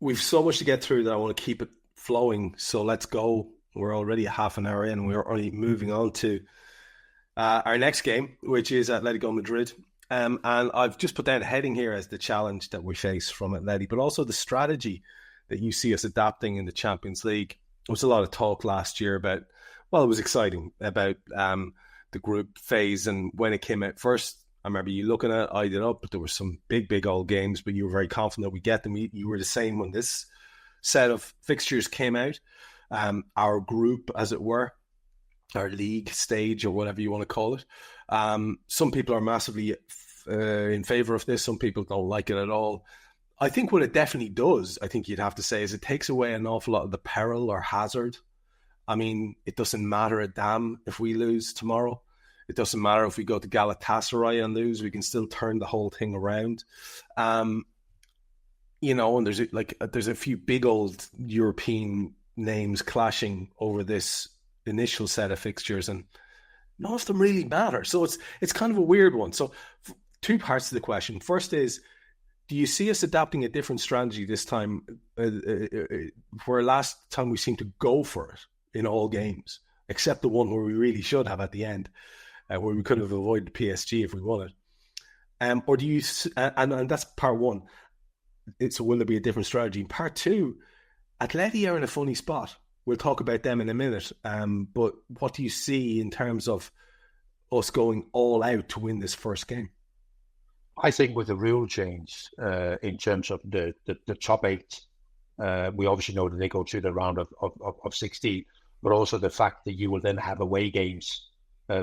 We've so much to get through that I want to keep it flowing. So let's go. We're already a half an hour in. We're already moving on to our next game, which is Atletico Madrid. And I've just put down a heading here as the challenge that we face from Atleti, but also the strategy that you see us adapting in the Champions League. There was a lot of talk last year about, well, it was exciting about the group phase. And when it came out first, I remember you looking at it, eyed it up, but there were some big old games, but you were very confident we get them. You were the same when this set of fixtures came out. Our group, as it were, our league stage or whatever you want to call it. Some people are massively in favour of this. Some people don't like it at all. I think what it definitely does, I think you'd have to say, is it takes away an awful lot of the peril or hazard. I mean, it doesn't matter a damn if we lose tomorrow. It doesn't matter if we go to Galatasaray and lose. We can still turn the whole thing around. And there's a few big old European names clashing over this initial set of fixtures, and none of them really matter. So it's kind of a weird one. So two parts to the question. First is, do you see us adapting a different strategy this time, where last time we seemed to go for it in all games, except the one where we really should have at the end, where we could have avoided PSG if we won it? Or do you, and that's part one. So will there be a different strategy? Part two, Atleti are in a funny spot. We'll talk about them in a minute. But what do you see in terms of us going all out to win this first game? I think with the rule change in terms of the top eight, we obviously know that they go through the round of 16, but also the fact that you will then have away games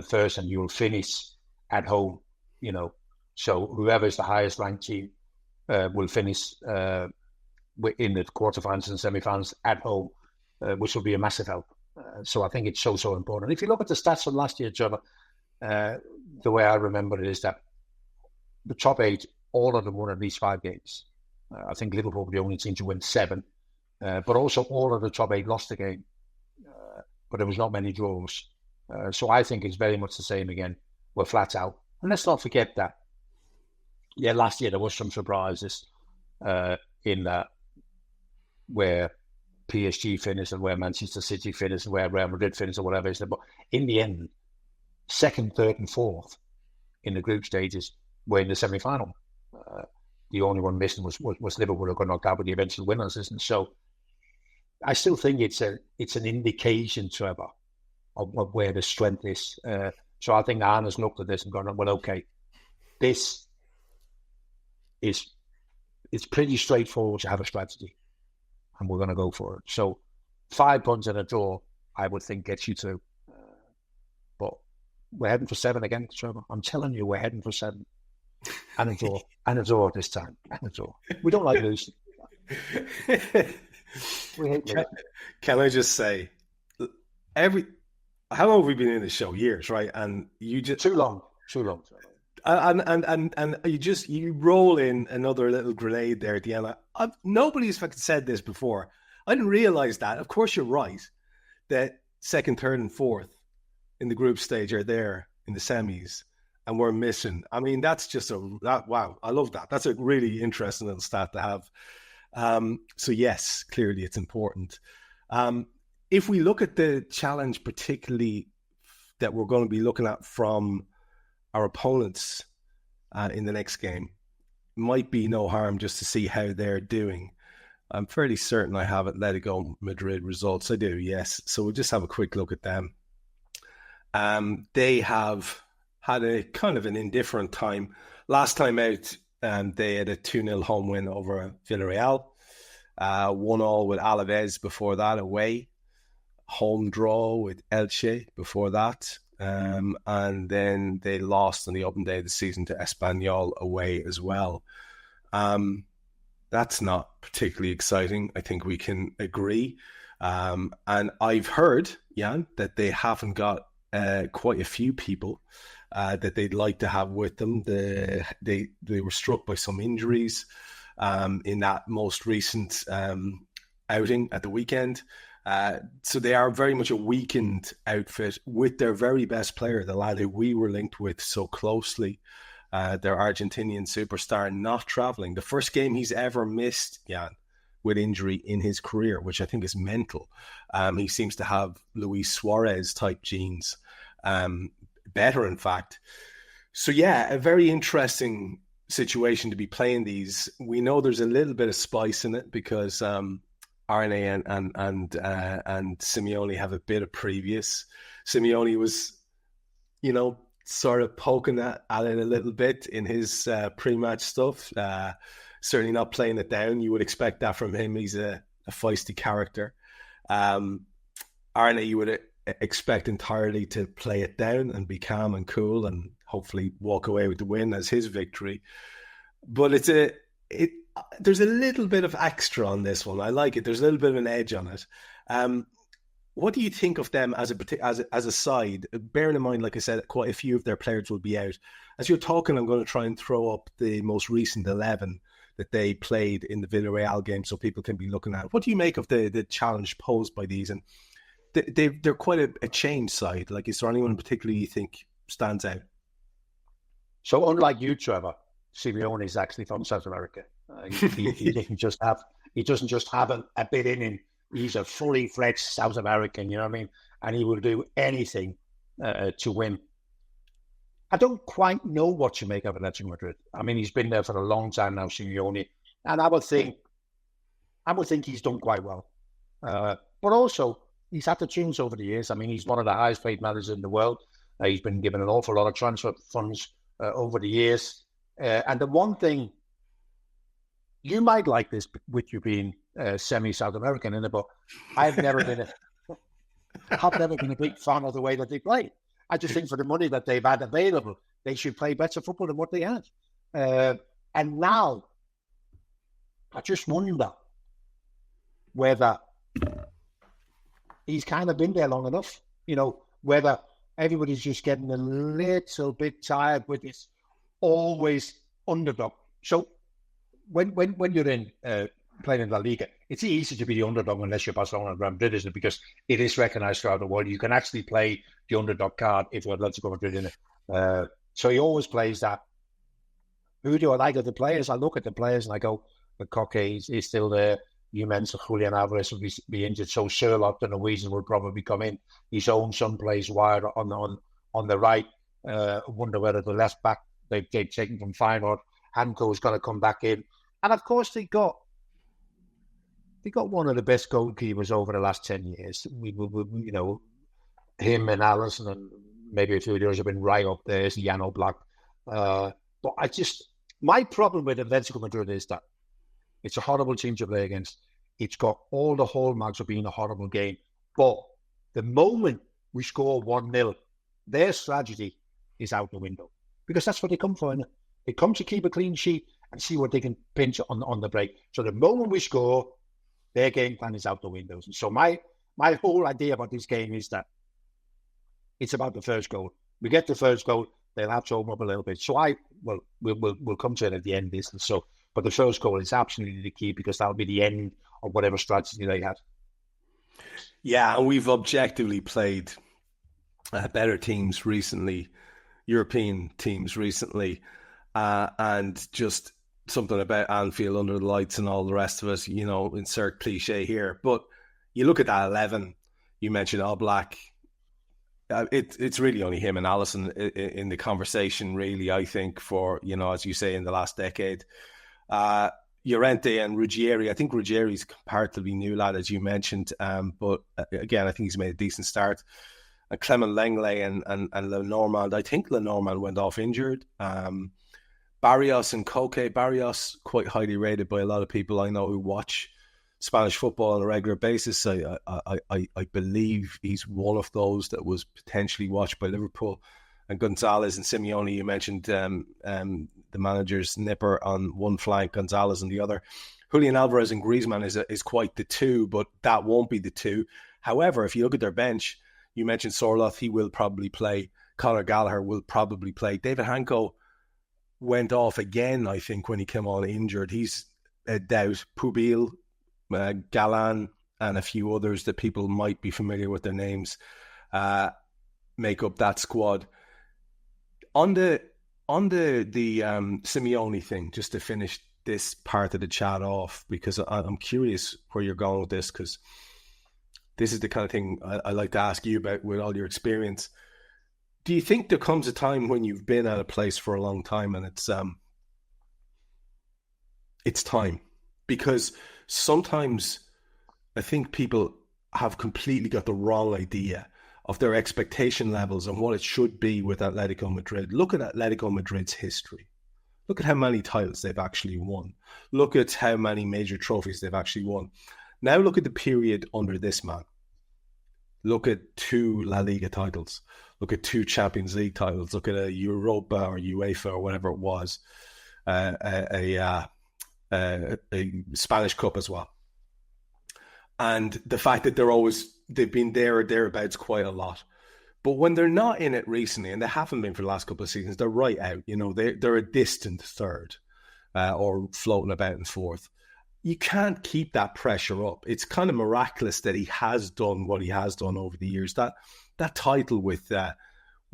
first and you will finish at home, So whoever is the highest ranked team will finish in the quarterfinals and semifinals at home, which will be a massive help. So I think it's so important. If you look at the stats from last year, Trevor, the way I remember it is that the top eight, all of them won at least 5 games. I think Liverpool were the only team to win 7. But also all of the top 8 lost a game. But there was not many draws. So I think it's very much the same again. We're flat out. And let's not forget that, last year there was some surprises in that, where PSG finished and where Manchester City finished and where Real Madrid finished or whatever. But in the end, 2nd, 3rd and 4th in the group stages were in the semi-final. The only one missing was Liverpool, who got knocked out with the eventual winners, isn't it? So I still think it's an indication, Trevor, of where the strength is. So I think Arne's looked at this and gone, well, okay, this is, it's pretty straightforward to have a strategy, and we're going to go for it. So 5 points and a draw, I would think, gets you through. But we're heading for 7 again, Trevor. I'm telling you, we're heading for 7. And a draw this time. And a draw. We don't like losing. We hate losing. Can I just say, how long have we been in this show? Years, right? And you just too long. And you roll in another little grenade there at the end. Nobody's fucking said this before. I didn't realize that. Of course, you're right that 2nd, 3rd, and 4th in the group stage are there in the semis, and we're missing. I mean, that's just wow. I love that. That's a really interesting little stat to have. So yes, clearly it's important. If we look at the challenge, particularly that we're going to be looking at from our opponents in the next game, might be no harm just to see how they're doing. I'm fairly certain I have Atletico Madrid results. I do, yes. So we'll just have a quick look at them. They have had a kind of an indifferent time. Last time out, they had a 2-0 home win over Villarreal. 1-1 with Alaves before that, away. Home draw with Elche before that. And then they lost on the open day of the season to Espanyol away as well. That's not particularly exciting. I think we can agree. And I've heard, Jan, that they haven't got quite a few people that they'd like to have with them. They were struck by some injuries in that most recent outing at the weekend. So they are very much a weakened outfit with their very best player, the lad who we were linked with so closely. their Argentinian superstar, not traveling. The first game he's ever missed, Jan, with injury in his career, which I think is mental. He seems to have Luis Suarez type genes, better in fact. So yeah, a very interesting situation to be playing these. We know there's a little bit of spice in it because Arne and Simeone have a bit of previous. Simeone was, sort of poking at it a little bit in his pre-match stuff. Certainly not playing it down. You would expect that from him. He's a feisty character. Arne, you would expect entirely to play it down and be calm and cool and hopefully walk away with the win as his victory. But there's a little bit of extra on this one. I like it. There's a little bit of an edge on it. What do you think of them as a side? Bearing in mind, like I said, quite a few of their players will be out. As you're talking, I'm going to try and throw up the most recent 11 that they played in the Villarreal game so people can be looking at. What do you make of the challenge posed by these? And they're quite a change side. Like, is there anyone in particular you think stands out? So unlike you, Trevor, Simeone is actually from South America. He doesn't just have a bit in him. He's a fully fledged South American, you know what I mean? And he will do anything to win. I don't quite know what to make of Atletico Madrid. I mean, he's been there for a long time now, Simeone, and I would think he's done quite well. But also, he's had to change over the years. I mean, he's one of the highest paid managers in the world. He's been given an awful lot of transfer funds over the years. And the one thing, you might like this with you being semi-South American, in it, but I've never been a big fan of the way that they play. I just think for the money that they've had available, they should play better football than what they had. And now, I just wonder whether he's kind of been there long enough, whether everybody's just getting a little bit tired with this always underdog. So when you're in playing in La Liga, it's easy to be the underdog unless you're Barcelona and Real Madrid, isn't it? Because it is recognised throughout the world. You can actually play the underdog card if you're Atletico Madrid in it. So he always plays that. Who do I like of the players? I look at the players and I go, Koke is still there. You mentioned Julian Alvarez will be injured. So Sherlock, the Norwegian, will probably come in. His own son plays wide on the right. Wonder whether the left back they've taken from Feyenoord, Hanko is going to come back in. And of course, they got one of the best goalkeepers over the last 10 years. Him and Allison and maybe a few of the others have been right up there. Is Jan Molby. But my problem with Atletico Madrid is that it's a horrible team to play against. It's got all the hallmarks of being a horrible game. But the moment we score 1-0, their strategy is out the window. Because that's what they come for. Innit? They come to keep a clean sheet and see what they can pinch on the break. So the moment we score, their game plan is out the windows. And so my whole idea about this game is that it's about the first goal. We get the first goal, they'll have to open up a little bit. So we'll come to it at the end of this. So, but the first goal is absolutely the key because that'll be the end of whatever strategy they had. Yeah, and we've objectively played better teams recently, European teams recently, and just something about Anfield under the lights and all the rest of us, insert cliche here. But you look at that 11, you mentioned Oblak. It's really only him and Allison in the conversation, really, I think, for, as you say, in the last decade. Llorente and Ruggieri. I think Ruggieri's comparatively new lad, as you mentioned. But again, I think he's made a decent start. And Clement Lenglet and Lenormand. I think Lenormand went off injured. Barrios and Koke. Barrios, quite highly rated by a lot of people I know who watch Spanish football on a regular basis. I believe he's one of those that was potentially watched by Liverpool. And Gonzalez and Simeone, you mentioned the manager's nipper on one flank, Gonzalez on the other. Julian Alvarez and Griezmann is quite the two, but that won't be the two. However, if you look at their bench, you mentioned Sorloth, he will probably play. Conor Gallagher will probably play. David Hanko went off again, I think, when he came on injured. He's a doubt. Pubil, Galan, and a few others that people might be familiar with their names make up that squad. On the On the Simeone thing, just to finish this part of the chat off, because I'm curious where you're going with this, because this is the kind of thing I like to ask you about with all your experience. Do you think there comes a time when you've been at a place for a long time and it's time? Because sometimes I think people have completely got the wrong idea of their expectation levels and what it should be with Atletico Madrid. Look at Atletico Madrid's history. Look at how many titles they've actually won. Look at how many major trophies they've actually won. Now look at the period under this man. Look at 2 La Liga titles. Look at 2 Champions League titles. Look at a Europa or UEFA or whatever it was. A Spanish Cup as well. And the fact that they've been there or thereabouts quite a lot. But when they're not in it recently, and they haven't been for the last couple of seasons, they're right out. You know, they're a distant third or floating about in fourth. You can't keep that pressure up. It's kind of miraculous that he has done what he has done over the years. That title with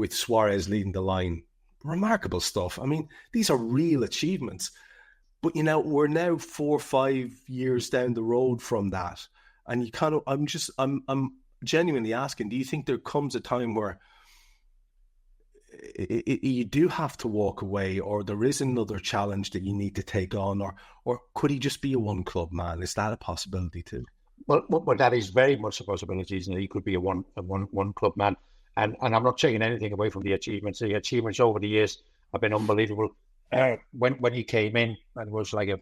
Suarez leading the line, remarkable stuff. I mean, these are real achievements. But, you know, we're now 4 or 5 years down the road from that. And you kind of, I'm genuinely asking, do you think there comes a time where you do have to walk away, or there is another challenge that you need to take on, or could he just be a one club man? Is that a possibility too? Well, that is very much a possibility, isn't it? He could be a one club man, and I'm not taking anything away from the achievements. The achievements over the years have been unbelievable. When he came in, and it was like a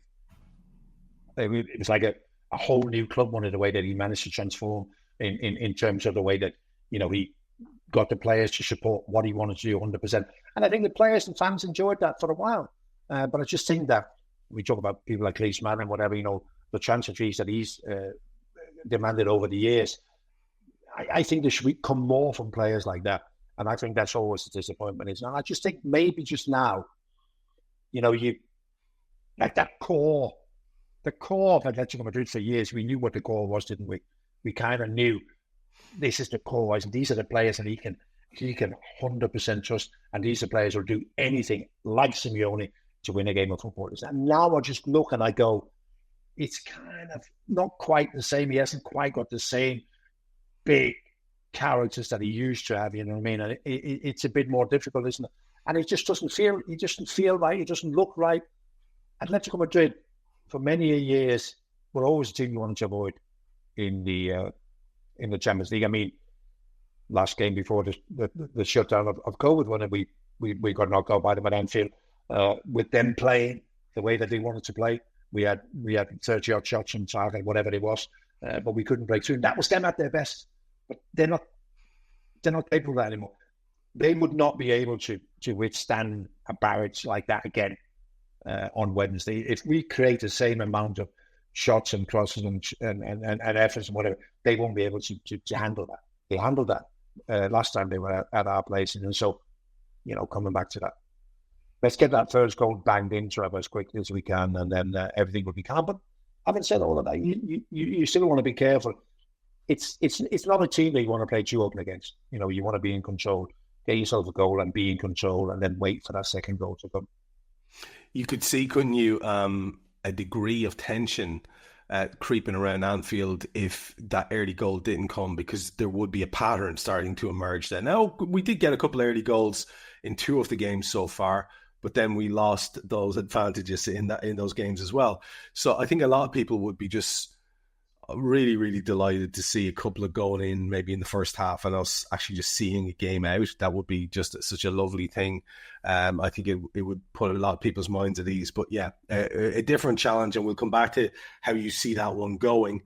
whole new club. One of the way that he managed to transform in terms of the way that, you know, he got the players to support what he wanted to do 100%. And I think the players and fans enjoyed that for a while. But I just think that we talk about people like Klinsmann and whatever, you know, the transfer fees that he's demanded over the years. I think there should come more from players like that. And I think that's always a disappointment. It's not. I just think maybe just now, you know, you like that core, the core of Atletico Madrid for years. We knew what the core was, didn't we? We kind of knew this is the core, and these are the players that he can 100% trust, and these are players who will do anything like Simeone to win a game of football. And now I just look and I go, it's kind of not quite the same. He hasn't quite got the same big characters that he used to have, you know what I mean? And it's a bit more difficult, isn't it? And it just doesn't feel right. It doesn't look right. Atletico Madrid, for many years, were always a team you wanted to avoid in the Champions League. I mean, last game before the shutdown of COVID, when we got knocked out by them at Anfield, with them playing the way that they wanted to play. We had 30 odd shots on target, whatever it was, but we couldn't break through. And that was them at their best, but they're not capable of that anymore. They would not be able to withstand a barrage like that again on Wednesday. If we create the same amount of shots and crosses and efforts and whatever, they won't be able to handle that. They handled that last time they were at our place, and so, you know, coming back to that, let's get that first goal banged in, Trev, as quickly as we can, and then everything will be calm. But having said all of that, you still want to be careful. It's not a team that you want to play too open against. You know, you want to be in control, get yourself a goal and be in control, and then wait for that second goal to come. You could see, couldn't you, a degree of tension creeping around Anfield if that early goal didn't come, because there would be a pattern starting to emerge then. Now, we did get a couple of early goals in 2 of the games so far, but then we lost those advantages in those games as well. So I think a lot of people would be just really, really delighted to see a couple of going in maybe in the first half and us actually just seeing a game out. That would be just such a lovely thing. I think it would put a lot of people's minds at ease. But yeah, a different challenge, and we'll come back to how you see that one going.